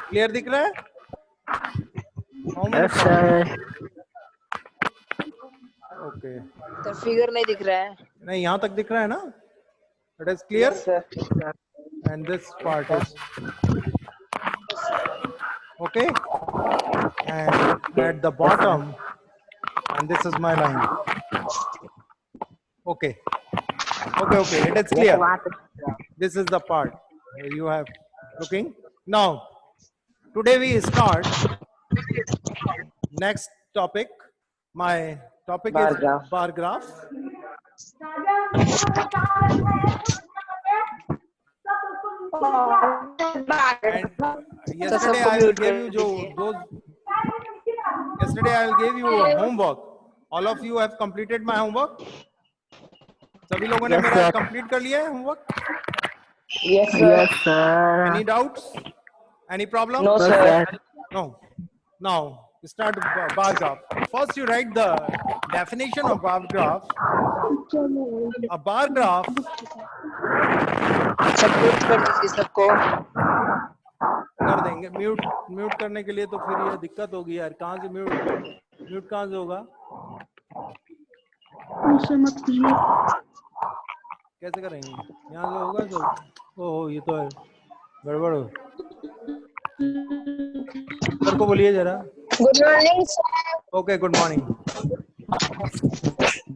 Clear दिख रहा है? How many Yes, sir. Okay. तो फिगर नहीं दिख रहा है. नहीं, यहाँ तक दिख रहा है ना? It is clear? Yes, sir. And this part is okay. And at the bottom, and this is my line. Okay. Okay. It is clear. This is the part where you have looking. Now, today we start next topic. My topic Bar is graph. bar graph. And yesterday I will give you those. Yesterday I will give you homework. All of you have completed my homework. सभी लोगों ने Yes, मेरा sir. Complete कर लिया है homework? Yes, sir. Yes, sir. Any doubts? Any problem? No, No, sir. sir. No. Now start bar graph. First you write the definition of bar graph. A bar graph सब mute कर दीजिए सबको. कर देंगे. Mute करने के लिए तो फिर ये दिक्कत होगी यार. कहाँ से म्यूट कहाँ से होगा? कैसे करेंगे? यहाँ से होगा सब. ओह ये तो है गड़बड़ हो. सर को बोलिए जरा. Good morning, sir. Okay good morning.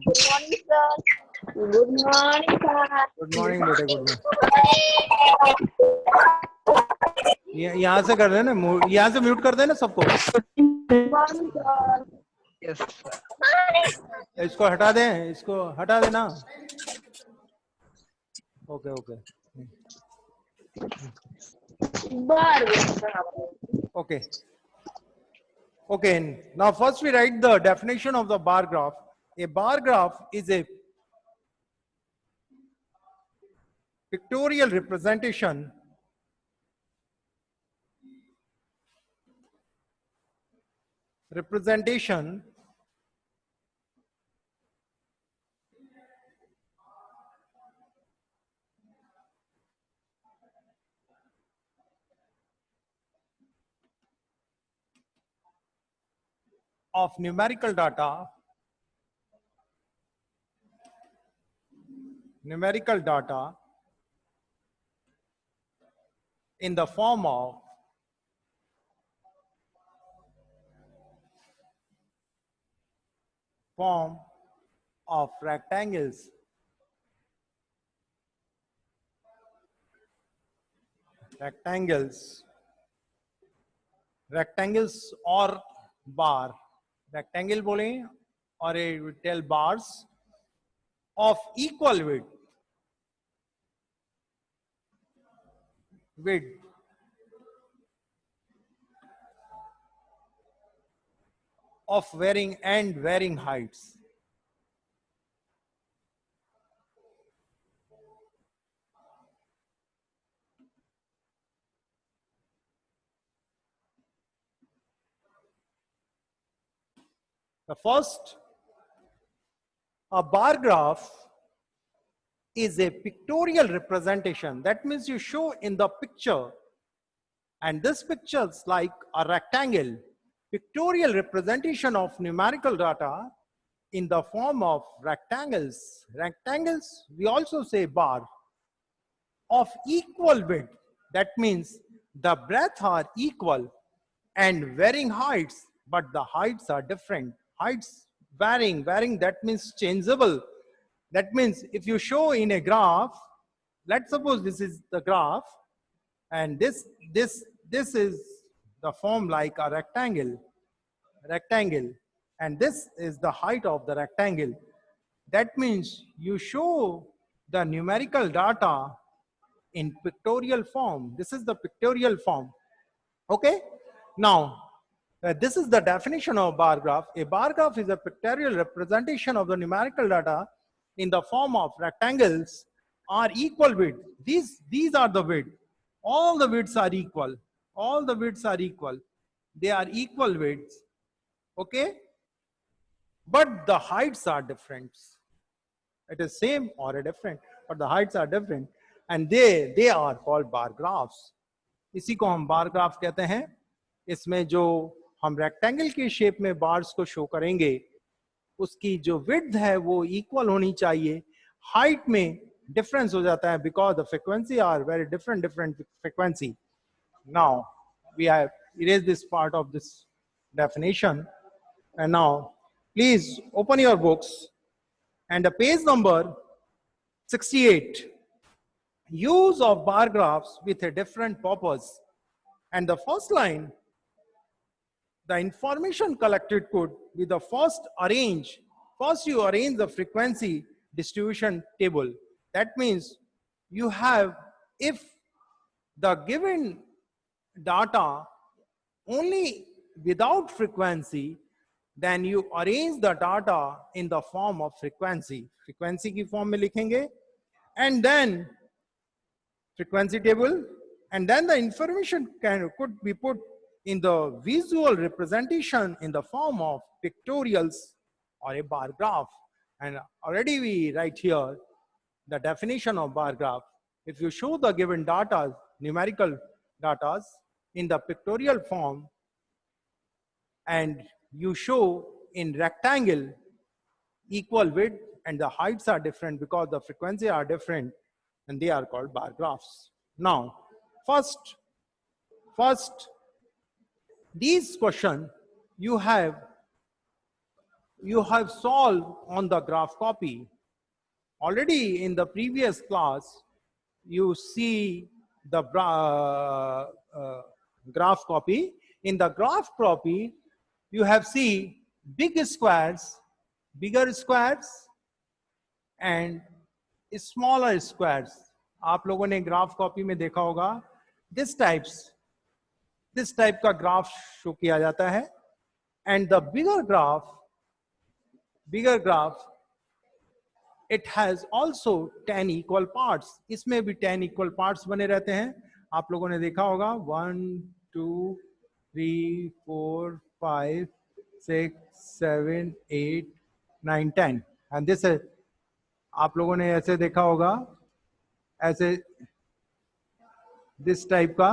Good morning, sir. Good morning, sir. Good morning बेटे. Good morning. यहाँ से कर देना. यहाँ से म्यूट कर देना सबको. Good morning, sir. Yes, sir. इसको हटा दें. इसको हटा देना. Okay. Okay. Now first we write the definition of the bar graph. A bar graph is a pictorial representation of numerical data in the form of rectangles or bar. Rectangle बोलें और it will tell bars of equal width of varying heights. The first, a bar graph is a pictorial representation. That means you show in the picture, and this picture is like a rectangle, pictorial representation of numerical data in the form of rectangles. Rectangles, we also say bar, of equal width. That means the breadth are equal and varying heights, but the heights are different. Heights varying, that means changeable. That means if you show in a graph, let's suppose this is the graph, and this is the form like a rectangle, and this is the height of the rectangle. That means you show the numerical data in pictorial form. This is the pictorial form. Okay. Now, this is the definition of bar graph. A bar graph is a pictorial representation of the numerical data in the form of rectangles are equal width. These are the width. All the widths are equal. All the widths are equal. They are equal widths. Okay. But the heights are different. It is same or a different, but the heights are different. And they are called bar graphs. इसी को हम bar graph कहते हैं। इसमें जो हम rectangle के shape में बार्स को शो करेंगे, उसकी जो विड्थ है वो इक्वल होनी चाहिए। हाइट में डिफरेंस हो जाता है because the frequency are very different frequency. Now we have erased this part of this definition, and now please open your books and the page number 68. Use of bar graphs with a different purpose. And the first line, the information collected could be the first you arrange the frequency distribution table. That means you have, if the given data only without frequency, then you arrange the data in the form of frequency की form में लिखेंगे, and then frequency table, and then the information could be put in the visual representation in the form of pictorials or a bar graph. And already we write here the definition of bar graph. If you show the given data, numerical data in the pictorial form, and you show in rectangle equal width and the heights are different because the frequency are different, and they are called bar graphs. Now, first these questions you have solved on the graph copy. Already in the previous class, you see the graph copy. In the graph copy, you have seen bigger squares and smaller squares. आप लोगों ने graph copy में देखा होगा, this type का graph show किया जाता है, and the bigger graph, it has also 10 equal parts. इसमें भी 10 equal parts बने रहते हैं. आप लोगों ने देखा होगा 1 2 3 4 5 6 7 8 9 10, and this is, आप लोगों ने ऐसे देखा होगा, ऐसे दिस टाइप का,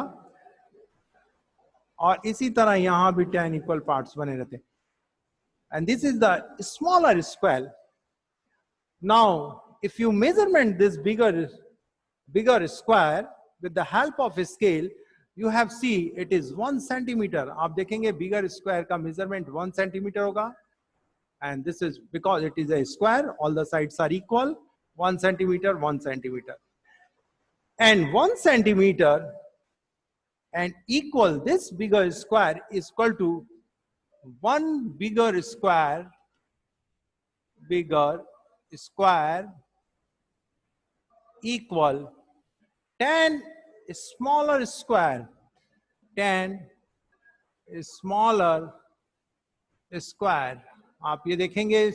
और इसी तरह यहां भी 10 इक्वल पार्ट्स बने रहते हैं. And this is the smaller square. Now if you measurement this bigger square with the help of scale, you have see it is 1 centimeter. आप देखेंगे बिगर स्क्वायर का मेजरमेंट 1 सेंटीमीटर होगा, and this is because it is a square, all the sides are equal, 1 centimeter, 1 centimeter, and 1 centimeter and equal this bigger square is equal to 1 bigger square equal 10 smaller square, 10 smaller square. आप ये देखेंगे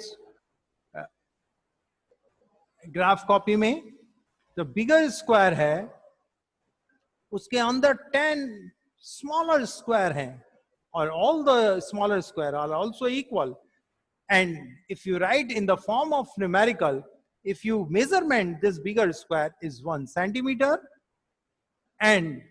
graph copy में, जो बिगर square है उसके अंदर 10 smaller square हैं, और all the smaller square are also equal. And if you write in the form of numerical, if you measurement this bigger square is 1 centimeter and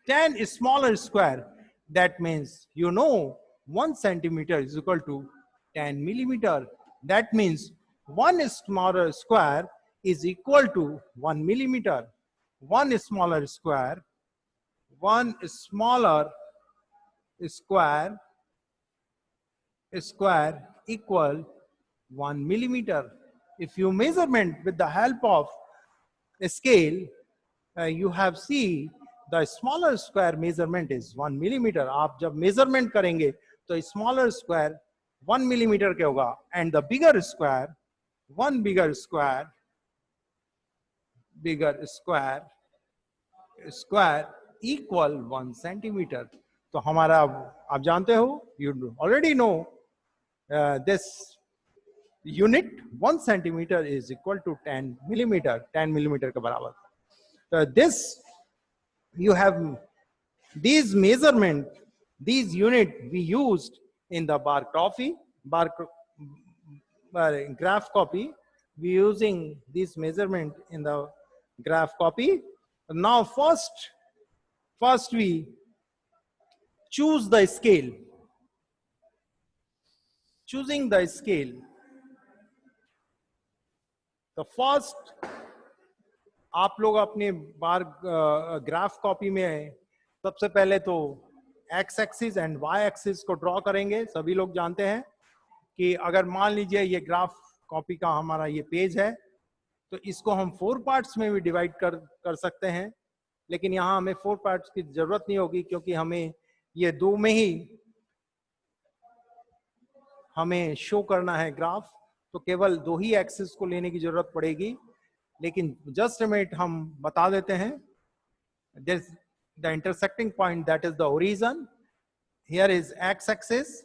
10 smaller square, that means 1 centimeter is equal to 10 millimeter. That means 1 smaller square is equal to 1 millimeter. 1 smaller square equal 1 millimeter. If you measurement with the help of a scale, you have see the smaller square measurement is 1 millimeter. आप जब measurement करेंगे तो smaller square 1 millimeter के होगा, and the bigger square equal 1 centimeter. तो हमारा, आप जानते हो, you already know this unit 1 centimeter is equal to 10 millimeter, 10 millimeter के बराबर. So this, you have these measurement, these unit we used in the graph copy. We using this measurement in the graph copy. Now first First we choose the scale. Choosing the scale. The first, आप लोग अपने bar graph copy में सबसे पहले तो X axis and Y axis को draw करेंगे. सभी लोग जानते हैं कि अगर मान लीजिए ये ग्राफ कॉपी का हमारा ये पेज है, तो इसको हम 4 पार्ट्स में भी डिवाइड कर सकते हैं, लेकिन यहाँ हमें 4 पार्ट्स की जरूरत नहीं होगी, क्योंकि हमें ये 2 में ही हमें शो करना है ग्राफ, तो केवल 2 ही एक्सिस को लेने की जरूरत पड़ेगी. लेकिन जस्ट मिनट हम बता देते हैं. There's the intersecting point, that is the origin. Here is x axis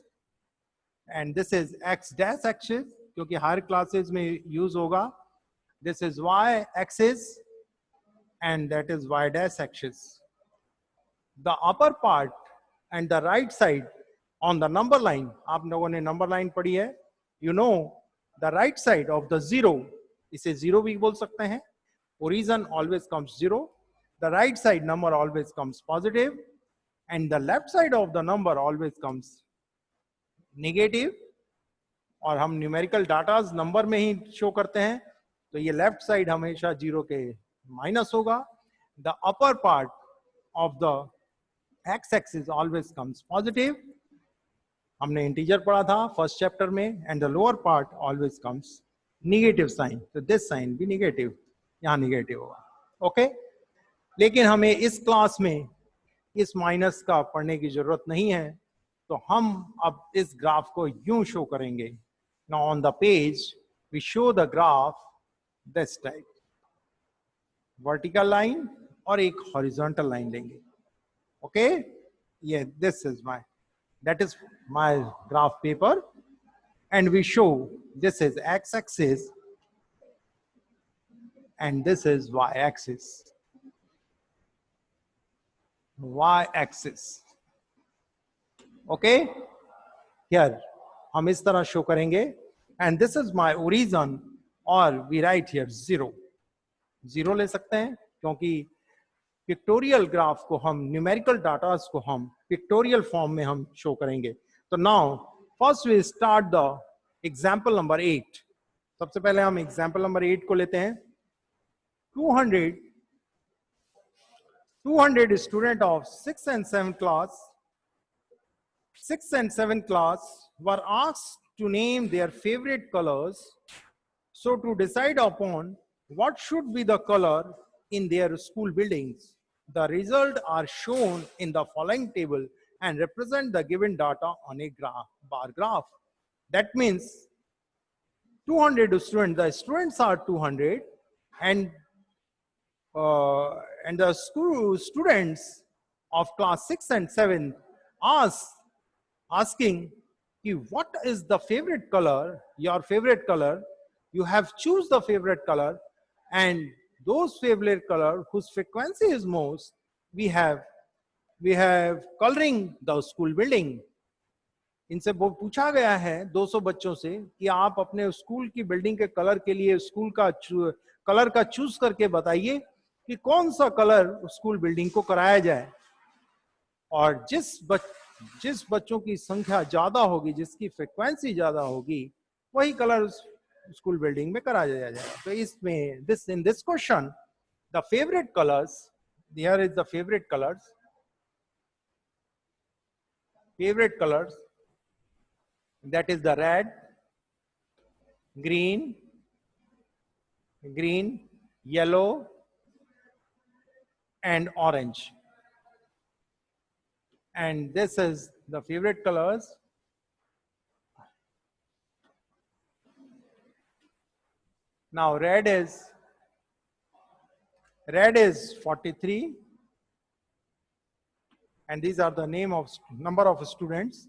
and this is x dash axis, क्योंकि हर क्लासेस में यूज होगा. This is y axis and that is y dash axis. The upper part and the right side on the number line, आप लोगों ने number line पढ़ी है, you know the right side of the zero, इसे zero भी बोल सकते हैं. Origin always comes zero. The right side number always comes positive and the left side of the number always comes negative. और हम numerical datas number में ही show करते हैं, तो ये लेफ्ट साइड हमेशा 0 के माइनस होगा. The upper part of the X axis always comes positive. हमने इंटीजर पढ़ा था फर्स्ट चैप्टर में. And the lower part always comes negative sign, तो दिस साइन भी निगेटिव, यहाँ निगेटिव होगा. ओके, लेकिन हमें इस क्लास में इस माइनस का पढ़ने की जरूरत नहीं है, तो हम अब इस ग्राफ को यूं शो करेंगे. Now on the page we show the graph this type, vertical line और एक horizontal line लेंगे. Okay, yeah, this is that is my graph paper, and we show this is x axis and this is y axis. Y axis. Okay, here हम इस तरह show करेंगे. And this is my origin, और we write here 0. 0 ले सकते हैं, क्योंकि pictorial graph को हम, न्यूमेरिकल डाटास को हम पिक्टोरियल फॉर्म में हम शो करेंगे. तो now first we start the example number 8. सबसे पहले हम एग्जाम्पल नंबर 8 को लेते हैं. 200 student of 6th and 7th class were asked to name their favorite colors. So to decide upon what should be the color in their school buildings, the results are shown in the following table and represent the given data on a bar graph. That means 200 students, the students are 200, and the students of class 6 and 7 asking what is the favorite color, your favorite color. You have choose the favorite color, and those favorite color whose frequency is most, we have coloring the school building. इनसे पूछा गया है 200 बच्चों से कि आप अपने school की बिल्डिंग के कलर के लिए स्कूल का कलर का चूज करके बताइए कि कौन सा कलर स्कूल बिल्डिंग को कराया जाए. और जिस बच्चों की संख्या ज्यादा होगी, जिसकी फ्रीक्वेंसी ज्यादा होगी, वही कलर स्कूल बिल्डिंग में कराया जाएगा. तो इसमें in this question the favorite colors, here is the favorite colors, that is the red, green, yellow and orange. And this is the favorite colors. Now red is 43, and these are the number of students.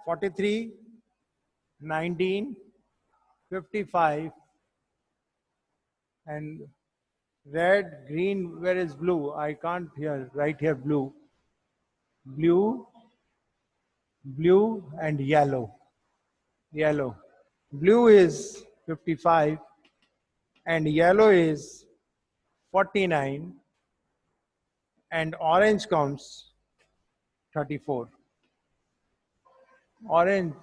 43, 19, 55, and red, green, where is blue? I can't write here blue. Blue and yellow. Blue is 55 and yellow is 49, and orange comes 34. Orange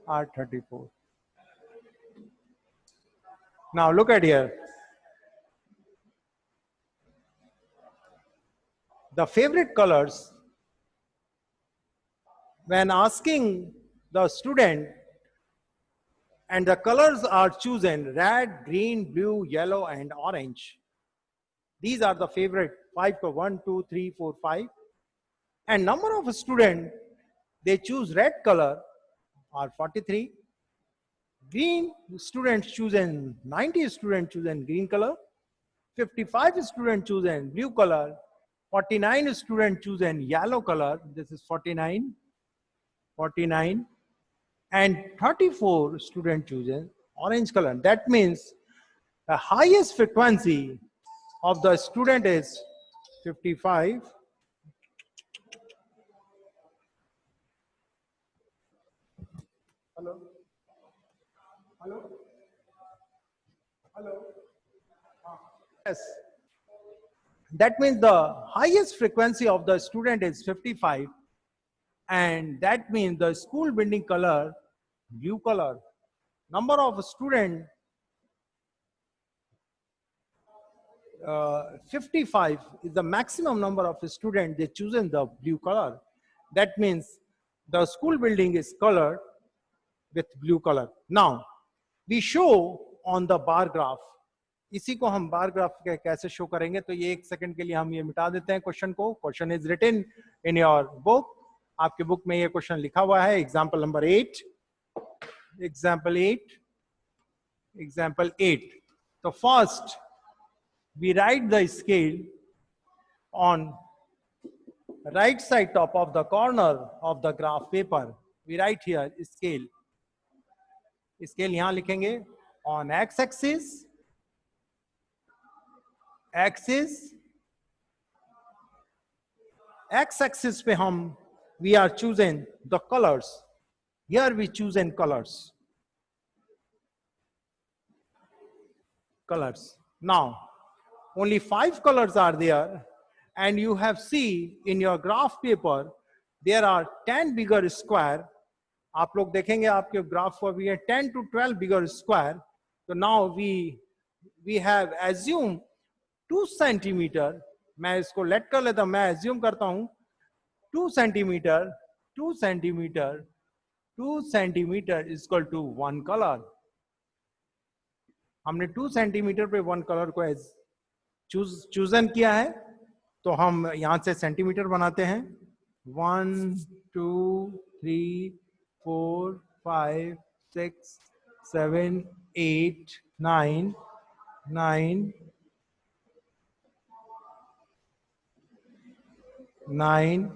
are 34. Now look at here. The favorite colors, when asking the student, and the colors are chosen red, green, blue, yellow, and orange. These are the favorite 5 to 1, 2, 3, 4, 5. And number of students, they choose red color are 43. Green students chosen, 90 students chosen green color. 55 students chosen blue color. 49 students chosen yellow color. This is 49. 49. And 34 students chosen orange color. That means the highest frequency of the student is 55. Hello? Hello? Hello? Yes. That means the highest frequency of the student is 55. And that means the school building color, blue color. Number of student, 55 is the maximum number of students they chosen the blue color. That means the school building is colored with blue color. Now we show on the bar graph. इसी को हम bar graph कैसे show करेंगे, तो ये एक second के लिए हम ये मिटा देते हैं क्वेश्चन को. Question is written in your book. आपके बुक में ये क्वेश्चन लिखा हुआ है. Example number 8. एग्जाम्पल 8. एग्जाम्पल 8. तो first we write the scale on right side top of the corner of the graph paper. We write here scale. Scale यहां लिखेंगे on x axis. X axis पे हम we are choosing the colors. Here we choosing colors. Now only 5 colors are there, and you have seen in your graph paper there are 10 bigger square. आप लोग देखेंगे आपके graph को भी है 10 to 12 bigger square. So now we have assume 2 centimeter. मैं इसको late कर लेता हूं, मैं assume करता हूं 2 centimeter is equal to 1 color. हमने 2 centimeter पे 1 color को चूजन किया है, तो हम यहां से सेंटीमीटर बनाते हैं. 1 2 3 4 5 6 7 8 9 9 9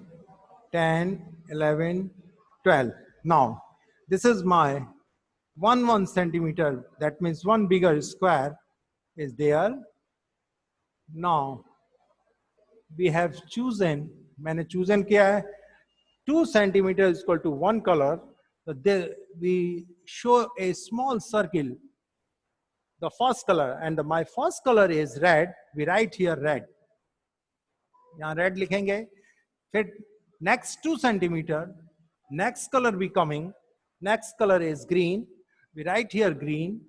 10 11 12. Now this is my 1 centimeter. That means one bigger square is there. Now we have chosen, मैंने chosen किया है 2 centimeters is equal to 1 color. So there we show a small circle, the first color, and my first color is red. We write here red. यहाँ red लिखेंगे. फिर next 2 centimeter, next color be coming. Next color is green. We write here green.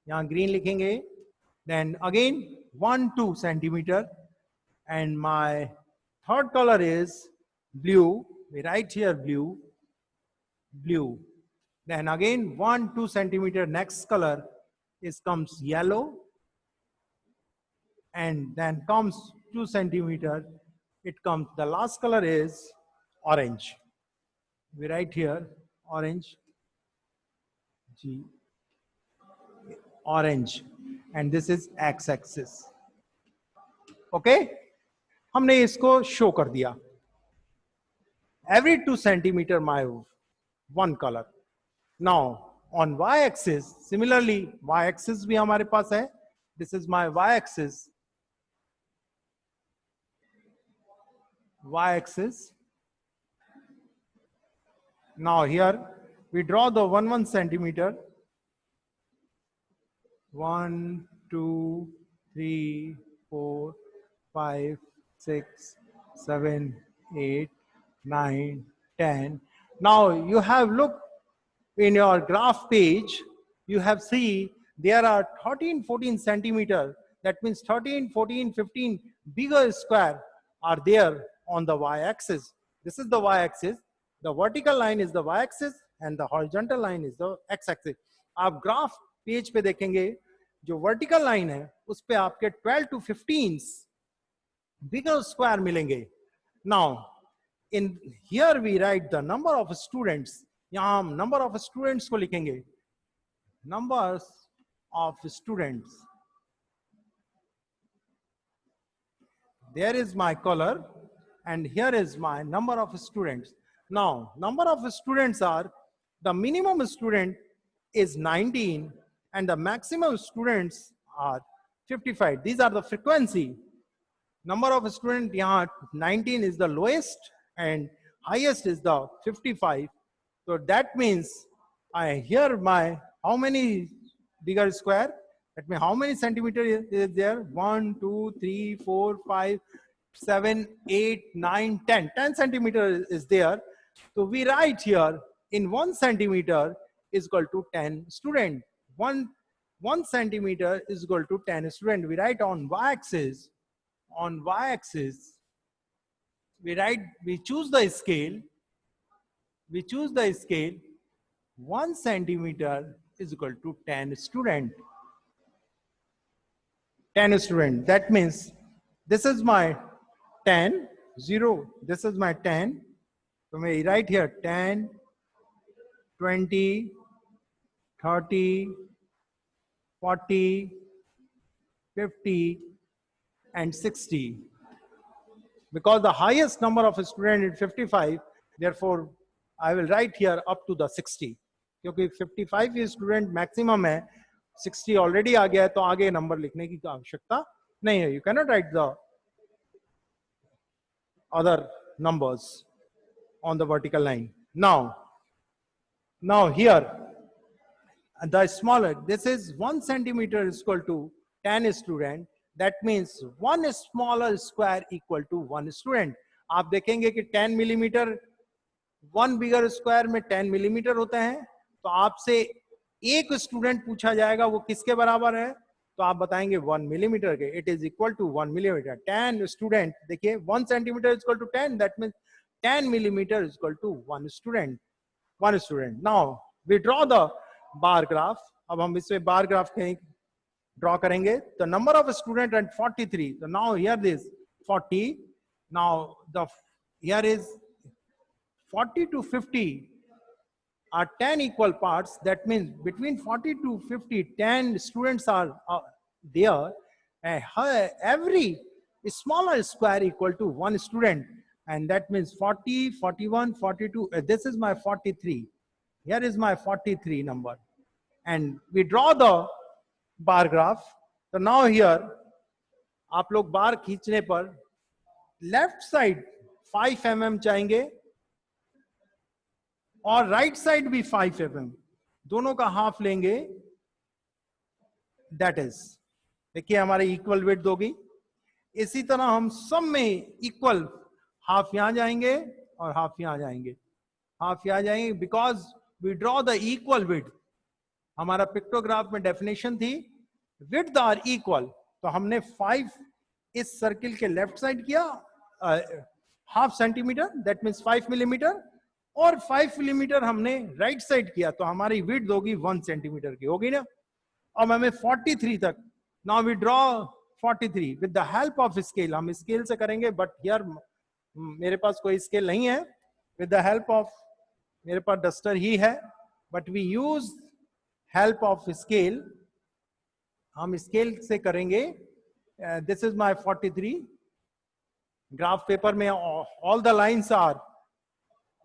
यहाँ green लिखेंगे. Then again 1 2 centimeter, and my third color is blue. We write here blue. Then again 1 2 centimeter, next color comes yellow, and then comes 2 centimeter, it comes, the last color is orange. We write here orange, orange, and this is x-axis. Okay, हमने इसको show कर दिया. Every 2 centimeter my 1 color. Now on y-axis, similarly y-axis भी हमारे पास है. This is my y-axis. Now here we draw the 1 centimeter. 1, 2, 3, 4, 5, 6, 7, 8, 9, 10. Now you have looked in your graph page, you have see there are 13, 14 centimeter. That means 13, 14, 15 bigger square are there on the y-axis. This is the y-axis. The vertical line is the y-axis and the horizontal line is the x-axis. आप graph page पे देखेंगे जो vertical line है उस पे आपके 12 to 15 bigger square मिलेंगे. Now in here we write the number of students. यहाँ हम number of students को लिखेंगे. Numbers of students. There is my color and here is my number of students. Now number of students are, the minimum student is 19 and the maximum students are 55. These are the frequency. Number of students यहाँ 19 is the lowest and highest is the 55. So that means I here my how many bigger square? That means how many centimeter is there? 1, 2, 3, 4, 5, 7, 8, 9, 10. 10 centimeter is there. So we write here in 1 centimeter is equal to 10 student. 1 centimeter is equal to 10 student. We write on y-axis. On y-axis, we choose the scale. We choose the scale. 1 centimeter is equal to 10 student. 10 student. That means this is my 10, 0. This is my 10. So we write here 10, 20, 30, 40, 50, and 60. Because the highest number of students is 55, therefore I will write here up to the 60. क्योंकि 55 ये student maximum है, 60 already आ गया है, तो आगे number लिखने की आवश्यकता नहीं है. You can not right the other numbers on the vertical line. Now here the smaller, this is 1 centimeter is equal to 10 student. That means 1 smaller square equal to 1 student. आप देखेंगे कि 10 millimeter 1 bigger square में 10 millimeter होते हैं. तो आपसे एक student पूछा जाएगा वो किसके बराबर है, तो आप बताएंगे 1 millimeter के. It is equal to 1 millimeter. 10 student, देखिए 1 centimeter is equal to 10. That means 10 millimeter is equal to 1 student. 1 student. Now we draw the bar graph. अब हम इसमें bar graph draw करेंगे. The number of student at 43. So now here this 40. Now the here is 40 to 50 are 10 equal parts. That means between 40 to 50, 10 students are there. Every smaller square equal to 1 student. And that means 40, 41, 42. This is my 43. Here is my 43 number. And we draw the bar graph. So now here, आप लोग बार खींचने पर left side 5 mm चाहेंगे और right side भी 5 mm, दोनों का half लेंगे. दैट इज, देखिए हमारे इक्वल विड्थ होगी. इसी तरह हम सब में इक्वल हाफ यहां जाएंगे और हाफ यहां जाएंगे, हाफ यहां जाएंगे. Because we draw the equal width. हमारा पिक्टोग्राफ में डेफिनेशन थी विड्थ आर इक्वल. तो हमने 5 इस सर्किल के लेफ्ट साइड किया half centimetre, that means 5 millimeter, और 5 millimeter हमने राइट साइड किया, तो हमारी विड्थ होगी 1 centimeter की, होगी ना. अब हमें 43 तक. Now we draw 43 with the help of scale. हम स्केल से करेंगे, बट हियर मेरे पास कोई स्केल नहीं है. विद द हेल्प ऑफ, मेरे पास डस्टर ही है, but we use help of scale. हम स्केल से करेंगे. This is my 43. Graph paper में all the lines are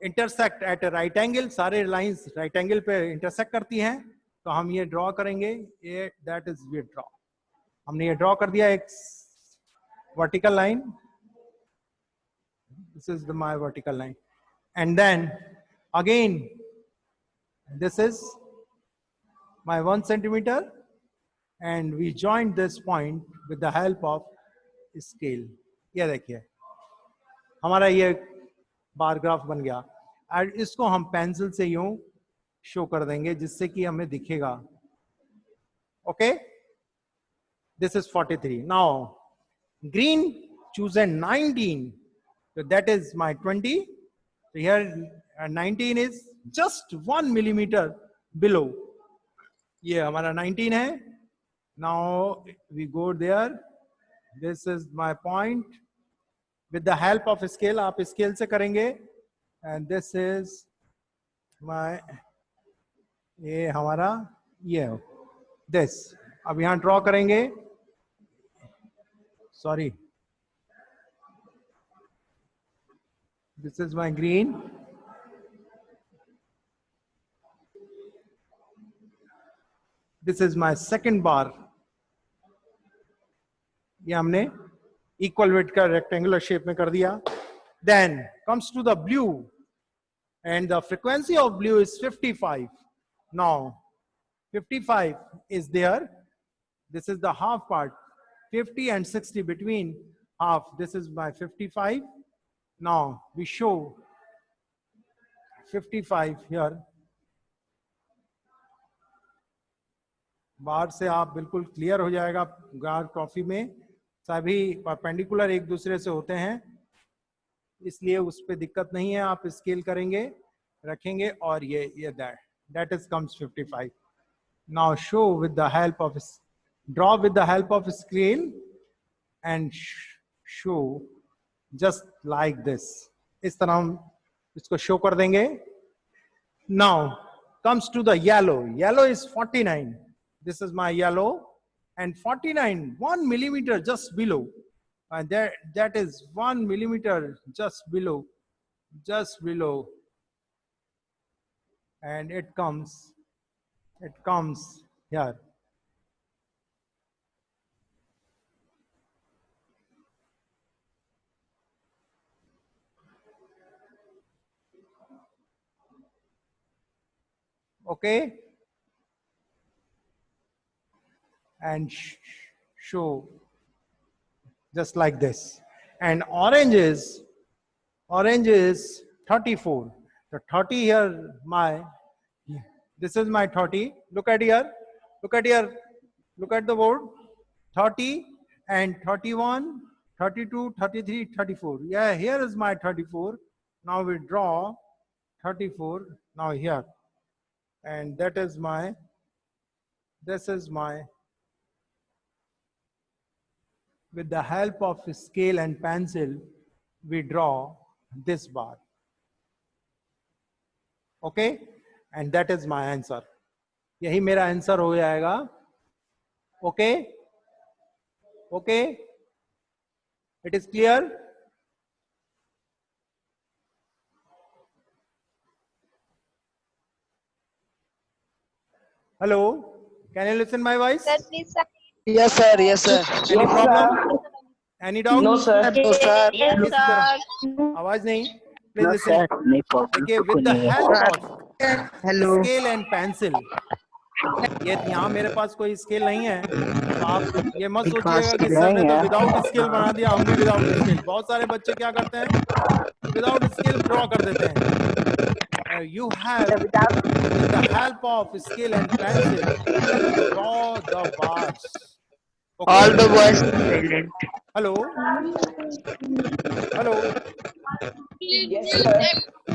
intersect at a right angle. सारे लाइंस राइट एंगल पे इंटरसेक्ट करती हैं. तो हम ये ड्रॉ करेंगे. ये दैट इज वी ड्रॉ. हमने ये ड्रॉ कर दिया एक vertical line. This is my vertical line, and then again, this is my 1 centimeter. and we joined this point with the help of scale. ये देखिए हमारा ये बार ग्राफ बन गया और इसको हम पेंसिल से यूं शो कर देंगे जिससे कि हमें दिखेगा. Okay, this is 43. Now green chosen 19, so that is my 20. So here 19 is just 1 millimeter below. ये हमारा 19 है. Now we go there. This is my point. With the help of scale, आप scale से करेंगे. And this is my, ये हमारा ये this. अब यहाँ ड्रॉ करेंगे. Sorry. This is my green. This is my second bar. ये हमने equal width का rectangular shape में कर दिया. Then comes to the blue, and the frequency of blue is 55. Now 55 is there. This is the half part. 50 and 60 between half. This is my 55. Now we show 55 here. बाहर से आप बिल्कुल clear हो जाएगा. गार कॉफी में सभी perpendicular एक दूसरे से होते हैं, इसलिए उस पर दिक्कत नहीं है. आप स्केल करेंगे, रखेंगे और ये that is comes 55. Now show with the help of draw with the help of scale and show just like this. इस तरह हम इसको शो कर देंगे. Now comes to the yellow. Yellow is 49. This is my yellow, and 49, 1 millimeter just below. And that is 1 millimeter just below. And it comes here. Okay, and show just like this. And orange is 34. The 30 here, this is my 30. Look at here, look at the board. 30 and 31, 32, 33, 34. Yeah, here is my 34. Now we draw 34 now here, and this is my with the help of scale and pencil we draw this bar. Okay, and that is my answer. यही मेरा answer हो जाएगा. Okay, it is clear. Hello, can you listen my voice? Yes, sir. Yes, sir. Any problem? Any doubt? No, sir. No, sir. Please, आवाज नहीं. Please No, listen. sir. नहीं problem. Okay, with the help of Hello. scale and pencil. ये यहाँ मेरे पास कोई scale नहीं है, तो आप ये मत सोचिएगा कि सर ने तो विदाउट स्केल बना दिया, हमने विदाउट स्केल. बहुत सारे बच्चे क्या करते हैं, विदाउट स्केल ड्रॉ कर देते हैं. You have with the help of scale and pencil draw the bars. Okay. All the boys silent. Hello. Yes, sir.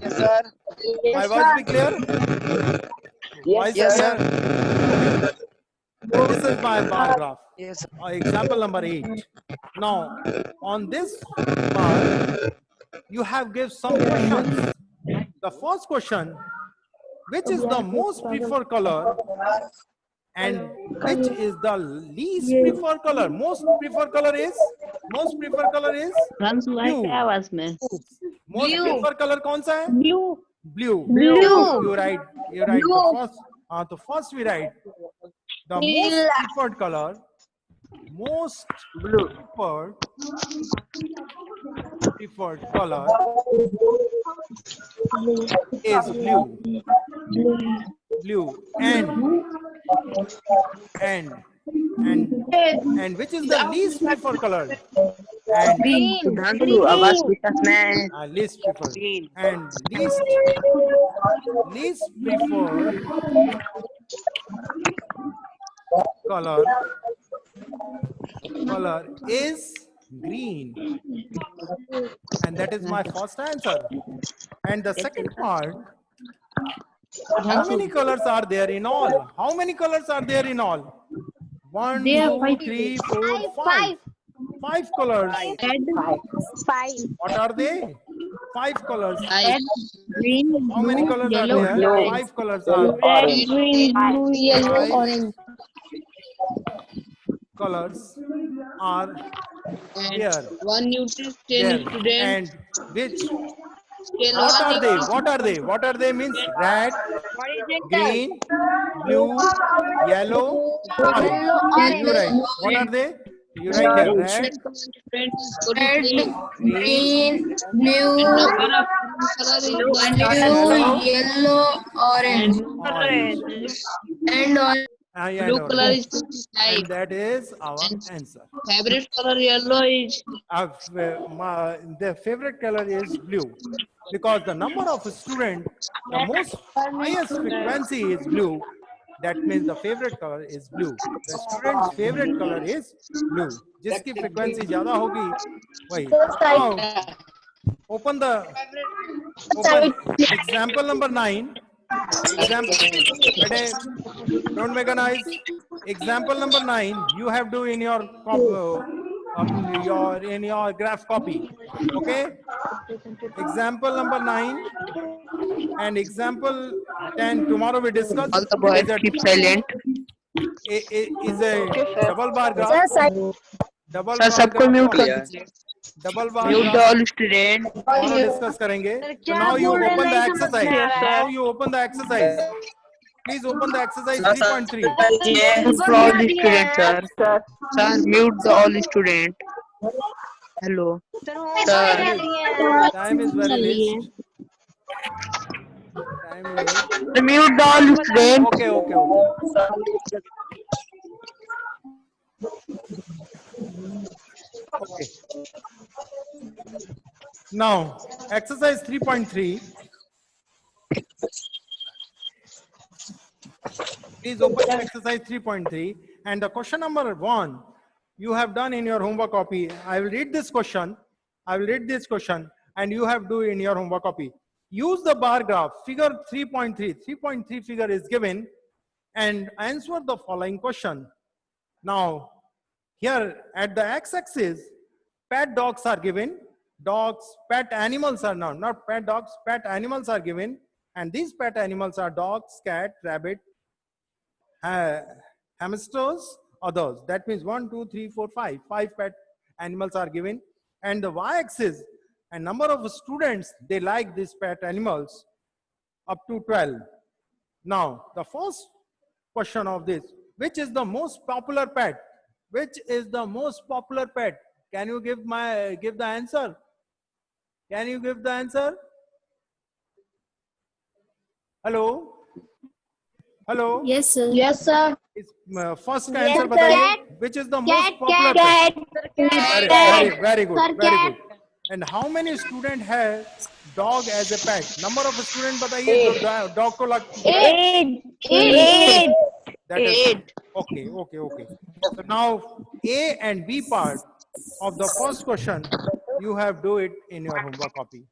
Yes, sir. My voice be clear? Voice Yes, clear? sir. This is my bar graph. Yes, sir. Example number 8. Now, on this bar, you have give some questions. The first question, which is the most preferred color and which is the least preferred color? Most preferred color is Runs like blue. hours में. Most preferred color कौन सा है? Blue. Blue. You write. The first we write the most preferred color. Most preferred color is blue. And and which is the least preferred color? And Sudhanshu आवाज विकास में least preferred and least preferred color is green, and that is my first answer. And the second part, how many colors are there in all? How many colors are there in all? 1, 2, 3, 4, 5. 5 colors. Five. What are they? 5 colors. Green, How many colors yellow, are there? orange. 5 colors are. Red, green, blue, yellow, Five. orange. Colors are here. One Newton There. student. And which? Yellow. What are they? What are they? What are they means red, green, blue, yellow, orange. You write. What are they? You write here. Red, Red, green, blue, yellow, orange. orange. And orange. And Blue color orange. is 55. And that is our answer. Favorite color yellow is The favorite color is blue because the number of students, the most highest frequency is blue. That means the favorite color is blue. The student's favorite color is blue. जिसकी frequency ज़्यादा होगी वही. Now, open example number 9. Example, don't make a noise. Example number 9, you have to in your graph copy. Okay. Example number 9 and example 10. Tomorrow we discuss. all the boys keep silent Is a double bar graph. Double sir bar सबको graph mute copy. कर दीजिए Double bar mute graph. All student tomorrow discuss करेंगे. So now you open the exercise. Now you open the exercise. Please open the exercise 3.3. Mute all student sir mute all student hello sir Time is very late. Time is late. Mute all student Okay. Okay. Now, exercise 3.3. Please open exercise 3.3 and the question number 1 you have done in your homework copy. I will read this question. And you have to do in your homework copy. Use the bar graph figure 3.3. 3.3 figure is given and answer the following question. Now, here at the x-axis, pet dogs are given. Dogs, pet animals are not pet dogs, pet animals are given. And these pet animals are dogs, cat, rabbit, hamsters, others. That means 1, 2, 3, 4, 5. 5 pet animals are given. And the y-axis, a number of students, they like these pet animals up to 12. Now, the first question of this, which is the most popular pet? Which is the most popular pet? Can you give the answer? Can you give the answer? Hello? Hello? Yes, sir. Yes, sir. First का answer बताइए. Which is the most popular pet? Very good. Sir, Very cat. good. And how many students have dog as a pet? Number of students बताइए जो dog को लग. 8. That is okay. So now A and B part of the first question, you have do it in your homework copy.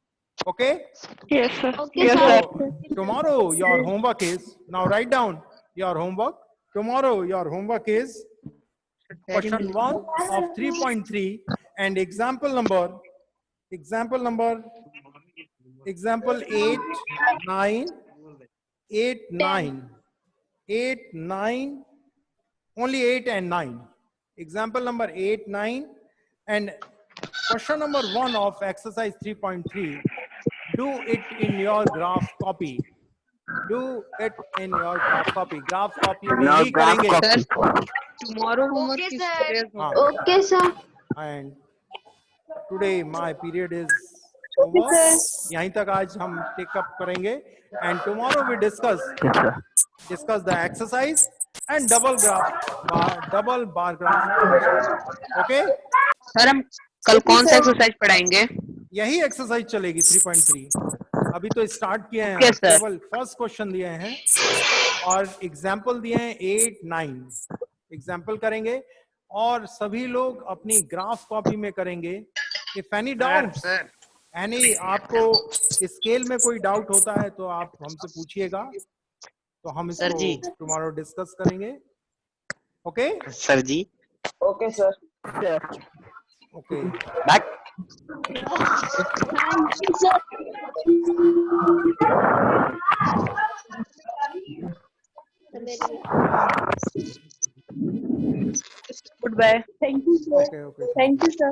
Okay? yes sir Okay, yes sir. sir Tomorrow your homework is, now write down your homework. Tomorrow your homework is question 1 of 3.3 and example 8, 9, only 8 and 9. Example number 8, 9 and question number 1 of exercise 3.3. Do it in your graph copy. Do it in your graph copy. Graph copy में Now ही graph करेंगे. copy. Tomorrow homework is हाँ. Okay, sir. And today my period is over. यहीं तक आज हम take up करेंगे. And tomorrow we discuss yes sir the exercise and double bar graph. Okay, sir हम कल कौन सा एक्सरसाइज पढ़ाएंगे? यही एक्सरसाइज चलेगी 3.3। अभी तो स्टार्ट किए हैं, Okay, sir. केवल फर्स्ट क्वेश्चन दिए हैं और एग्जाम्पल दिए हैं 8, 9 एग्जाम्पल करेंगे और सभी लोग अपनी ग्राफ कॉपी में करेंगे। इफ एनी डाउट, एनी आपको स्केल में कोई डाउट होता है तो आप हमसे पूछिएगा, तो हम सर जी। इसको टुमारो डिस्कस करेंगे। Okay sir ji. Okay sir. Okay back. Goodbye. Okay okay thank you sir.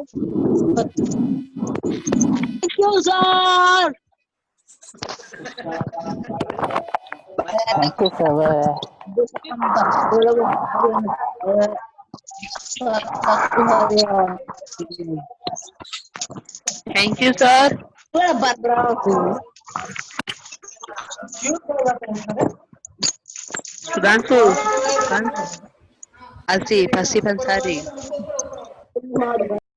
Thank you sir. Sudhanshu, Asif, Asif Ansari.